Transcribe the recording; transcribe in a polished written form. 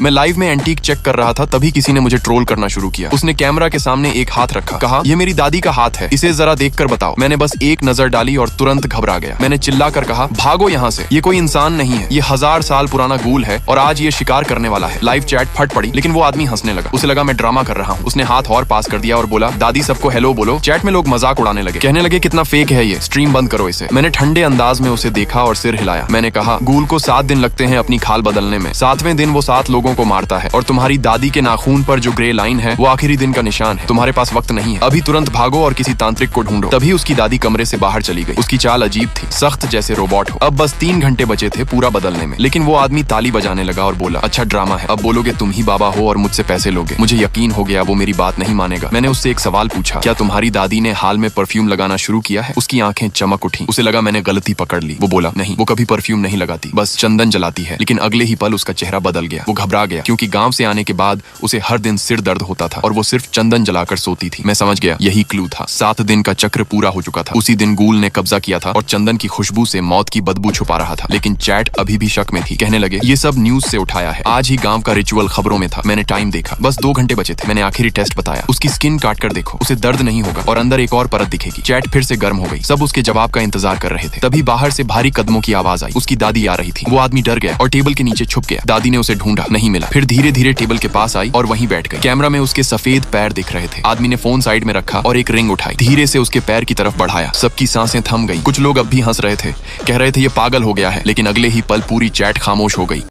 मैं लाइव में antique check कर रहा था, तभी किसी ने मुझे ट्रोल करना शुरू किया। उसने कैमरा के सामने एक हाथ रखा, कहा ये मेरी दादी का हाथ है, इसे जरा देख कर बताओ। मैंने बस एक नजर डाली और तुरंत घबरा गया। मैंने चिल्लाकर कहा भागो यहाँ से, ये कोई इंसान नहीं है, ये 1000 साल पुराना गूल है और आज ये शिकार करने वाला है। लाइव चैट फट पड़ी, लेकिन वो आदमी हंसने लगा। उसे लगा मैं ड्रामा कर रहा हूँ। उसने हाथ और पास कर दिया और बोला दादी सबको हेलो बोलो। चैट में लोग मजाक उड़ाने लगे, कहने लगे कितना फेक है ये, स्ट्रीम बंद करो इसे। मैंने ठंडे अंदाज में उसे देखा और सिर हिलाया। मैंने कहा गूल को 7 दिन लगते हैं अपनी खाल बदलने में, 7वें दिन वो 7 लोगों को मारता है और तुम्हारी दादी के नाखून पर जो ग्रे लाइन है वो आखिरी दिन का निशान है। तुम्हारे पास वक्त नहीं है, अभी तुरंत भागो और किसी तांत्रिक को ढूंढो। तभी उसकी दादी कमरे से बाहर चली गई। उसकी चाल अजीब थी, सख्त जैसे रोबोट हो। अब बस 3 घंटे बचे थे पूरा बदलने में, लेकिन वो आदमी ताली बजाने लगा और बोला अच्छा ड्रामा है, अब बोलोगे तुम ही बाबा हो और मुझसे पैसे लोगे। मुझे यकीन हो गया वो मेरी बात नहीं मानेगा। मैंने उससे एक सवाल पूछा, क्या तुम्हारी दादी ने हाल में परफ्यूम लगाना शुरू किया है? उसकी आंखें चमक उठी। उसे लगा मैंने गलती पकड़ ली। वो बोला नहीं, वो कभी परफ्यूम नहीं लगाती, बस चंदन जलाती है। लेकिन अगले ही पल उसका चेहरा बदल गया। वो घबरा गया, क्योंकि गांव से आने के बाद उसे हर दिन सिर दर्द होता था और वो सिर्फ चंदन जलाकर सोती थी। मैं समझ गया यही क्लू था। 7 दिन का चक्र पूरा हो चुका था। उसी दिन गूल ने कब्जा किया था और चंदन की खुशबू से मौत की बदबू छुपा रहा था। लेकिन चैट अभी भी शक में थी, कहने लगे ये सब न्यूज से उठाया है, आज ही गांव का रिचुअल खबरों में था। मैंने टाइम देखा, बस 2 घंटे बचे थे। मैंने आखिरी टेस्ट बताया, उसकी स्किन काट कर देखो, उसे दर्द नहीं होगा और अंदर एक और परत दिखेगी। चैट फिर से गर्म हो गई। सब उसके जवाब का इंतजार कर रहे थे। तभी बाहर से भारी कदमों की आवाज आई। उसकी दादी आ रही थी। वो आदमी डर गया और टेबल के नीचे छुप गया। दादी ने उसे ढूंढा, नहीं मिला। फिर धीरे धीरे टेबल के पास आई और वहीं बैठ गई। कैमरा में उसके सफेद पैर दिख रहे थे। आदमी ने फोन साइड में रखा और एक रिंग उठाई, धीरे से उसके पैर की तरफ बढ़ाया। सबकी सांसें थम गई। कुछ लोग अब भी हंस रहे थे, कह रहे थे ये पागल हो गया है, लेकिन अगले ही पल पूरी चैट खामोश हो गई।